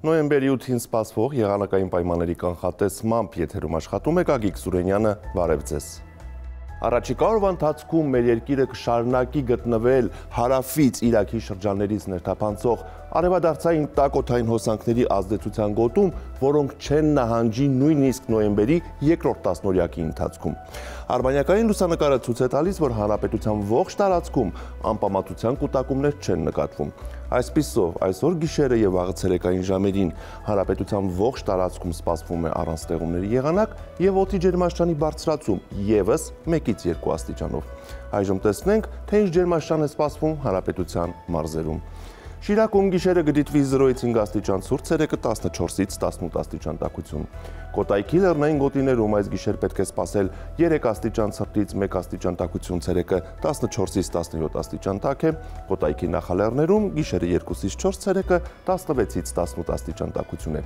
Նոյեմբերի 8-ին սպասվող եղանակային պայմանների կանխատեսմամբ եթերում աշխատում է Գագիկ Սուրենյանը, բարև ձեզ։ Առաջիկա օրվա ընթացքում մեր երկիրը կշարունակի գտնվել հարավից Իրաքի շրջաններից ներթափանցող արևադարձային տաքօդային հոսանքների ազդեցության գոտում, որոնք չեն նահանջի նույնիսկ նոյեմբերի երկրորդ տասնօրյակի ընթացքում։ Արբանյակային լուսանկարը ցույց է տալիս, որ հանրապետության ողջ տարածքում անպամատության կուտակումներ չեն նկատվում։ Այսպիսով, այսօր գիշերը եւ վաղը ցերեկային ժամերին հանրապետության ողջ տարածքում սպասվում է առանց ստեղումների եղանակ եւ օդի ջերմաստիճանի բարձրացում եւս 1-ից 2 աստիճանով։ Այժմ տեսնենք, թե ինչ ջերմաստիճան է սպասվում հանրապետության մարզերում։ Շիրակում գիշերը կդիտվի 0-ից 5 աստիճան ցուրտ, ցերեկը 14-ից 18 աստիճան տաքություն։ Կոտայքի լեռնային գոտիներում այս գիշեր պետք է սպասել 3 աստիճան ցրտից 1 աստիճան տաքություն, ցերեկը 14-ից 17 աստիճան տաք է։ Կոտայքի նախալեռներում գիշերը 2-ից 4, ցերեկը 16-ից 18 աստիճան տաքություն է։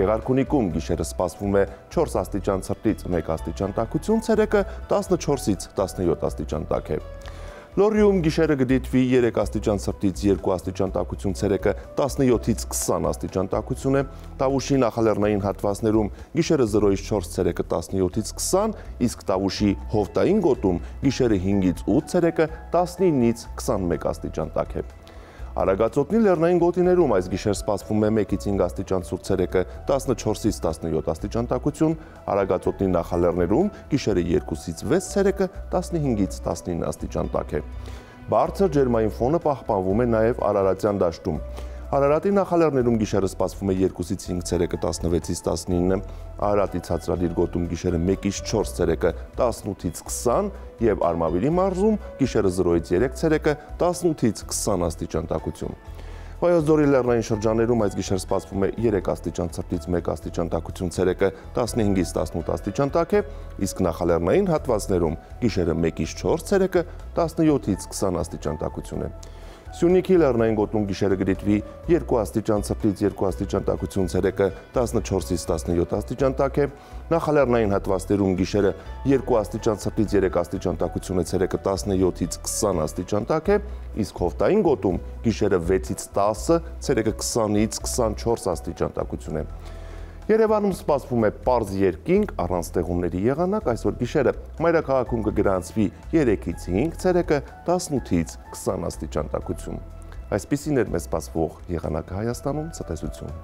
Գեղարքունիքում գիշերը սպասվում է 4 աստիճան ցրտից 1 աստիճան տաքություն, ցերեկը 14-ից 17 աստիճան տաք է։ Լոռիում գիշերը կդիտվի 3 աստիճան ցրտից 2 աստիճան տաքություն, ցերեկը 17-ից 20 աստիճան տաքություն է։ Տավուշի նախալեռնային հատվածներում գիշերը 0-ից 4, ցերեկը 17-ից 20, իսկ Տավուշի հովտային գոտում գիշերը 5-ից 8, ցերեկը 19-ից 21 աստիճան տաք է։ Արագածոտնի լեռնային գոտիներում այս գիշեր սպասվում է 1-ից 5 աստիճան ցուրտ, ցերեկը 14-ից 17 աստիճան տաքություն, Արագածոտնի նախալեռներում գիշերը 2-ից 6, ցերեկը 15-ից 19 աստիճան տաք է։ Բարձր ջերմային ֆոնը պահպանվում է նաև Արարատյան դաշտում։ Արարատի նախալեռներում գիշերը սպասվում է 2-ից 5, ցերեկը 16-ից 19, Արարատի ցածրադիր գոտում գիշերը 1-ից 4, ցերեկը 18-ից 20 եւ Արմավիրի մարզում գիշերը 0-ից 3, ցերեկը 18-ից 20 աստիճան տաքություն։ Վայոց ձորի լեռնային շրջաներում այս գիշեր սպասվում է 3 աստիճան ցրտից 1 աստիճան տաքություն, ցերեկը 15-ից 18 աստիճան տաք է, իսկ նախալեռնային հատվածներում գիշերը 1-ից 4, ցերեկը 17-ից 20 աստիճան տաքություն է։ Սյունիքի լեռնային գոտում գիշերը կդիտվի 2 աստիճան ցրտից 2 աստիճան տաքություն, ցերեկը 14-ից 17 աստիճան տաք է, նախալեռնային հատվածներում գիշերը 2 աստիճան ցրտից 3 աստիճան տաքություն է, ցերեկը 17-ից 20 աստիճան տաք է, իսկ հովտային գոտում գիշերը 6-ից 10, ցերեկը 20-ից 24 աստիճան տաքություն է։ Երևանում սպասվում է պարզ երկինք առանց ստեղումների եղանակ, այսօր գիշերը մայրաքաղաքում կգրանցվի 3-ից 5, ցերեկը 18-ից 20 աստիճան տաքություն։ Այսպիսին էր մեզ սպասվող եղանակը Հայաստանում, ցտեսություն։